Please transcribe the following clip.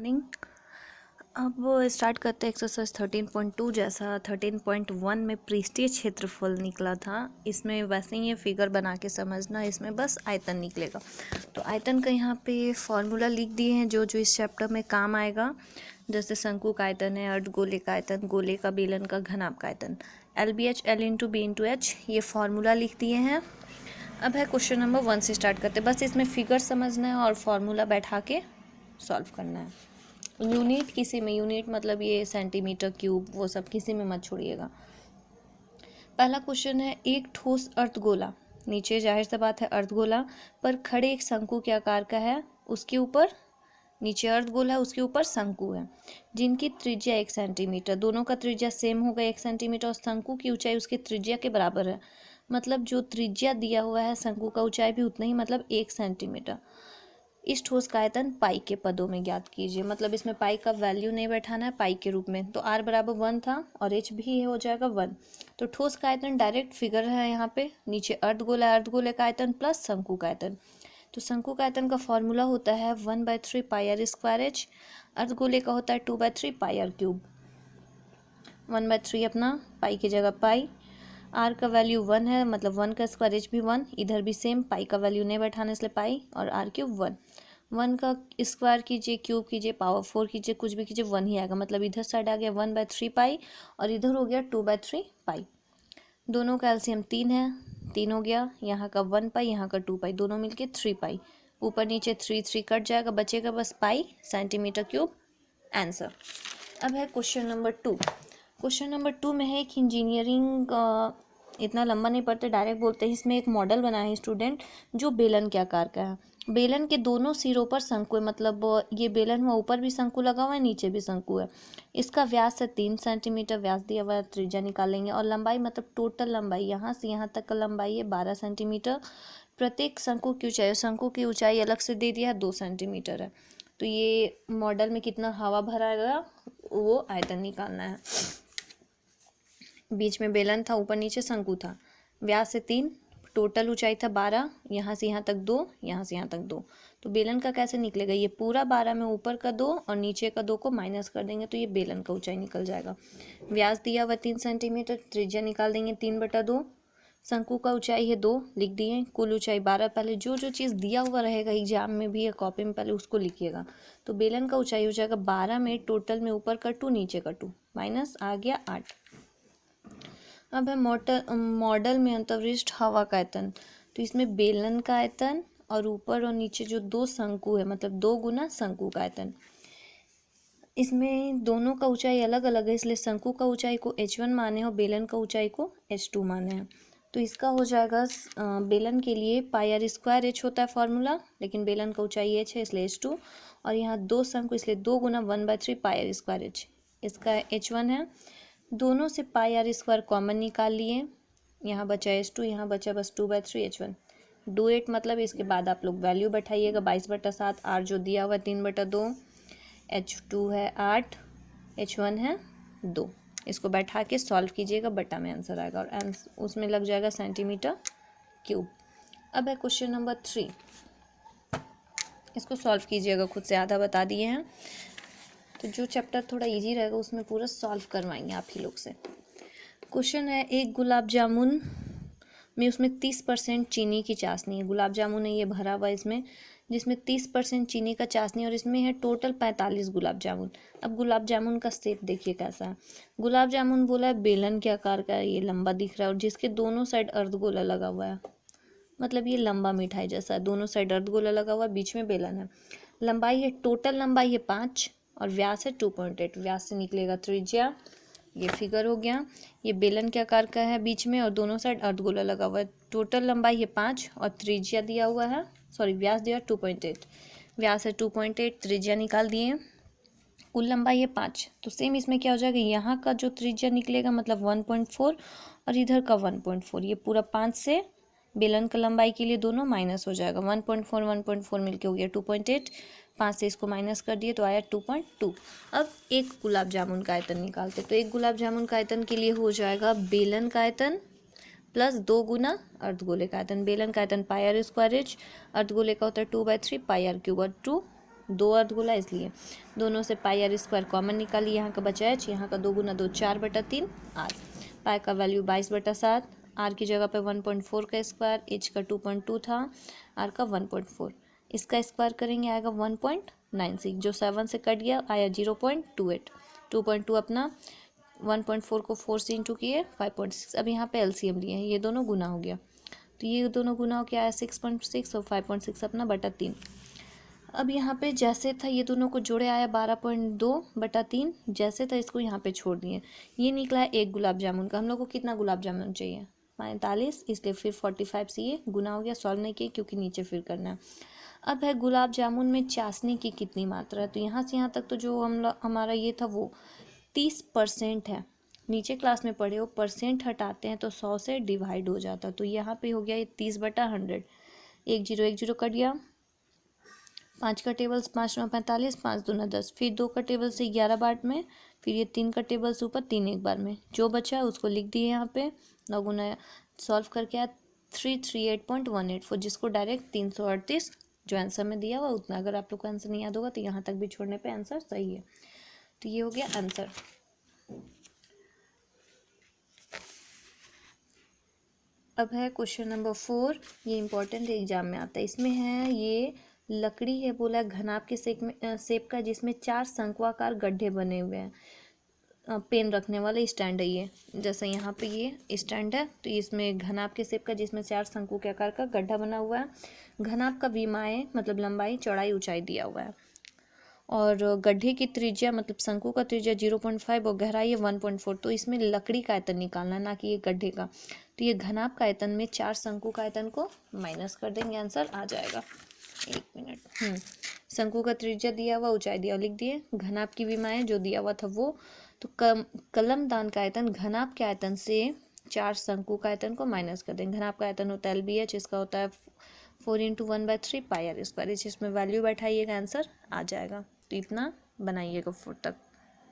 Morning. अब start करते हैं एक्सरसाइज 13.2। जैसा 13.1 में पृष्ठीय क्षेत्रफल निकला था, इसमें वैसे ही ये फिगर बना के समझना। इसमें बस आयतन निकलेगा, तो आयतन का यहाँ पे फॉर्मूला लिख दिए हैं जो जो इस चैप्टर में काम आएगा। जैसे शंकु का आयतन है, अर्धगोले का आयतन, गोले का, बेलन का, घनाभ का आयतन। LBH L into B into H, ये फॉर्मूला लिख दिए हैं। अब है क्वेश्चन नंबर 1 से स्टार्ट करते हैं। बस इसमें फिगर समझना है और फॉर्मूला बैठा के सॉल्व करना है। यूनिट किसी में, यूनिट मतलब ये सेंटीमीटर, क्यूब, वो सब किसी में मत छोड़िएगा। पहला क्वेश्चन है, एक ठोस अर्धगोला, नीचे जाहिर सी बात है अर्धगोला पर खड़े एक शंकु के आकार का है, उसके ऊपर, नीचे अर्धगोला है उसके ऊपर शंकु है, जिनकी त्रिज्या 1 सेंटीमीटर, दोनों का त्रिज्या सेम होगा 1 सेंटीमीटर, और शंकु की ऊंचाई उसकी त्रिज्या के बराबर है। मतलब जो त्रिज्या दिया हुआ है शंकु का ऊंचाई भी उतना ही, मतलब 1 सेंटीमीटर। इस ठोस का आयतन पाई के पदों में ज्ञात कीजिए। मतलब इसमें पाई का वैल्यू नहीं बैठाना है, पाई के रूप में। तो r बराबर 1 था और h भी हो जाएगा 1। तो ठोस का आयतन डायरेक्ट फिगर है यहाँ पे, नीचे अर्धगोला, अर्धगोले का आयतन प्लस शंकु का आयतन। तो शंकु का आयतन का फॉर्मूला होता है 1/3 पाई आर स्क्वायर एच, अर्धगोले का होता है 2/3 पाई आर क्यूब। 1/3 अपना पाई की जगह पाई, आर का वैल्यू 1 है, मतलब 1 का स्क्वायर, एच भी 1, इधर भी सेम, पाई का वैल्यू नहीं बैठाना इसलिए पाई, और आर क्यूब 1। 1 का स्क्वायर कीजिए, क्यूब कीजिए, पावर 4 कीजिए, कुछ भी कीजिए, 1 ही आएगा। मतलब इधर साइड आ गया 1/3 पाई और इधर हो गया 2/3 पाई। दोनों का एलसीएम 3 है, 3 हो गया, यहाँ का 1 पाई, यहाँ का 2 पाई, दोनों मिलके 3 पाई। ऊपर नीचे 3 3 कट जाएगा, बचेगा बस पाई सेंटीमीटर क्यूब। आंसर। अब है क्वेश्चन नंबर 2। क्वेश्चन नंबर 2 में है एक इंजीनियरिंग, इतना लंबा नहीं पढ़ते, डायरेक्ट बोलते हैं। इसमें एक मॉडल बना है स्टूडेंट जो बेलन के आकार का है। बेलन के दोनों सिरों पर शंकु है, मतलब ये बेलन हुआ, ऊपर भी शंकु लगा हुआ है, नीचे भी शंकु है। इसका व्यास है 3 सेंटीमीटर, व्यास दिया हुआ है, त्रिज्या निकालेंगे। और लंबाई मतलब टोटल लंबाई यहाँ से यहाँ तक का लंबाई है 12 सेंटीमीटर। प्रत्येक शंकु की ऊंचाई, शंकु की ऊंचाई अलग से दे दिया है 2 सेंटीमीटर है। तो ये मॉडल में कितना हवा भरा गया वो आयतन निकालना है। बीच में बेलन था, ऊपर नीचे शंकु था, व्यास से 3, टोटल ऊंचाई था 12, यहाँ से यहाँ तक 2, यहाँ से यहाँ तक 2। तो बेलन का कैसे निकलेगा, ये पूरा 12 में ऊपर का 2 और नीचे का 2 को माइनस कर देंगे तो ये बेलन का ऊंचाई निकल जाएगा। व्यास दिया हुआ 3 सेंटीमीटर, त्रिज्या निकाल देंगे 3/2, शंकु का ऊंचाई है 2, लिख दिए, कुल ऊंचाई 12। पहले जो जो चीज़ दिया हुआ रहेगा एग्जाम में भी या कॉपी में पहले उसको लिखिएगा। तो बेलन का ऊंचाई हो जाएगा 12 में टोटल में ऊपर का 2 नीचे का 2, माइनस आ गया 8। अब है मॉडल में अंतरिक्ष हवा का आयतन। तो इसमें बेलन का आयतन और ऊपर और नीचे जो 2 शंकु है, मतलब 2 गुना शंकु का आयतन। इसमें दोनों का ऊंचाई अलग अलग है, इसलिए शंकु का ऊंचाई को h1 माने और बेलन का ऊंचाई को h2 माने हैं। तो इसका हो जाएगा बेलन के लिए पाई आर स्क्वायर एच होता है फॉर्मूला, लेकिन बेलन का ऊंचाई h है इसलिए h2, और यहाँ 2 शंकु इसलिए 2 गुना 1/3 पाई आर स्क्वायर एच, इसका h1 है। दोनों से पाई आर स्क्वायर कॉमन निकाल लिए, यहाँ बचा h2, यहाँ बचा बस 2/3 h1। डू इट मतलब इसके बाद आप लोग वैल्यू बैठाइएगा, 22/7, आर जो दिया हुआ है 3/2, h2 है 8, h1 है 2। इसको बैठा के सॉल्व कीजिएगा, बटा में आंसर आएगा और उसमें लग जाएगा सेंटीमीटर क्यूब। अब है क्वेश्चन नंबर 3, इसको सॉल्व कीजिएगा, खुद से आधा बता दिए हैं। तो जो चैप्टर थोड़ा इजी रहेगा उसमें पूरा सॉल्व करवाएंगे आप ही लोग से। क्वेश्चन है, एक गुलाब जामुन में उसमें 30% चीनी की चाशनी है। गुलाब जामुन है ये भरा हुआ इसमें, जिसमें 30% चीनी का चाशनी, और इसमें है टोटल 45 गुलाब जामुन। अब गुलाब जामुन का शेप देखिए कैसा है। गुलाब जामुन बोला है बेलन के आकार का है, ये लंबा दिख रहा है, और जिसके दोनों साइड अर्धगोला लगा हुआ है, मतलब ये लंबा मिठाई जैसा है, दोनों साइड अर्धगोला लगा हुआ है, बीच में बेलन है। लंबाई है, टोटल लंबाई है 5 और व्यास है 2.8। व्यास से निकलेगा त्रिज्या, ये फिगर हो गया। ये बेलन के आकार का है बीच में और दोनों साइड अर्धगोला लगा हुआ है। टोटल लंबाई है 5 और त्रिज्या दिया हुआ है, सॉरी व्यास दिया 2.8, व्यास है 2.8, त्रिज्या निकाल दिए। कुल लंबाई है 5, तो सेम इसमें क्या हो जाएगा, यहाँ का जो त्रिज्या निकलेगा मतलब 1.4 और इधर का 1.4, ये पूरा 5 से बेलन का लंबाई के लिए दोनों माइनस हो जाएगा। 1.4 1.4 मिलके हो गया 2.8, 5 से इसको माइनस कर दिए तो आया 2.2। अब एक गुलाब जामुन का आयतन निकालते, तो एक गुलाब जामुन का आयतन के लिए हो जाएगा बेलन का आयतन प्लस 2 गुना अर्धगोले का आयतन। बेलन का आयतन पाई आर स्क्वायर एच, अर्धगोले का होता है 2/3 पाई आर क्यूब, और 2 2 अर्धगोला इसलिए दोनों से पाई आर स्क्वायर कॉमन निकाली, यहाँ का बचा एच, यहाँ का 2 गुना 2 4/3 आर। पाई का वैल्यू 22/7, आर की जगह पे 1.4 का स्क्वायर, एच का 2.2 था, आर का 1.4, इसका स्क्वायर करेंगे आएगा 1.96, जो 7 से कट गया आया 0.28, 2.2 अपना 1.4 को 4 से इंटू किए 5.6। अब यहाँ पे एलसीएम लिए हैं, ये दोनों गुना हो गया, तो ये दोनों गुना हो क्या आया 6.6 और 5.6 अपना बटा 3। अब यहाँ पे जैसे था ये दोनों को जोड़े आया 12.2/3, जैसे था इसको यहाँ पे छोड़ दिए, ये निकला है 1 गुलाब जामुन का। हम लोग को कितना गुलाब जामुन चाहिए 45, इसलिए फिर 45 से ये गुना हो गया, सॉल्व नहीं किए क्योंकि नीचे फिर करना है। अब है गुलाब जामुन में चाशनी की कितनी मात्रा है, तो यहाँ से यहाँ तक तो जो हमारा ये था वो 30% है, नीचे क्लास में पढ़े हो परसेंट हटाते हैं तो 100 से डिवाइड हो जाता, तो यहाँ पे हो गया ये 30/100, 1 0 1 0 कट गया, 5 का टेबल 5 9 45, 5 दूना 10, फिर 2 का टेबल से 11 बार में, फिर ये 3 का टेबल से ऊपर 3 एक बार में, जो बचा है उसको लिख दिए यहाँ पे 9 गुना, सॉल्व करके आया 338.184, जिसको डायरेक्ट 338 जो आंसर में दिया हुआ उतना। अगर आप लोग को आंसर नहीं याद होगा तो यहाँ तक भी छोड़ने पे आंसर सही है, तो ये हो गया आंसर। अब है क्वेश्चन नंबर 4, ये इंपॉर्टेंट एग्जाम में आता है। इसमें है ये लकड़ी है, बोला घनाभ के शेप का जिसमें 4 शंक्वाकार गड्ढे बने हुए हैं, पेन रखने वाले स्टैंड है ये, जैसे यहाँ पे ये स्टैंड है, तो इसमें घनाभ के शेप का जिसमें 4 शंकु के आकार का गड्ढा बना हुआ है। घनाभ का विमाएँ मतलब लंबाई चौड़ाई ऊंचाई दिया हुआ है, और गड्ढे की त्रिज्या मतलब शंकु का त्रिज्या 0.5 और गहराई है 1.4, तो इसमें लकड़ी का आयतन निकालना है ना कि ये गड्ढे का। तो ये घनाभ का आयतन में 4 शंकु का आयतन को माइनस कर देंगे, आंसर आ जाएगा। 1 मिनट, शंकु का त्रिज्या दिया हुआ, ऊंचाई दिया हुआ, लिख दिए। घनाभ की विमाएँ जो दिया हुआ था वो, तो कलमदान का आयतन घनाभ के आयतन से 4 शंकु का आयतन को माइनस कर देंगे। घनाभ का आयतन होता है LBH, इसका होता है 4 × 1/3 पाई आर स्क्वायर, इसमें वैल्यू बैठाइएगा आंसर आ जाएगा। तो इतना बनाइएगा 4 तक।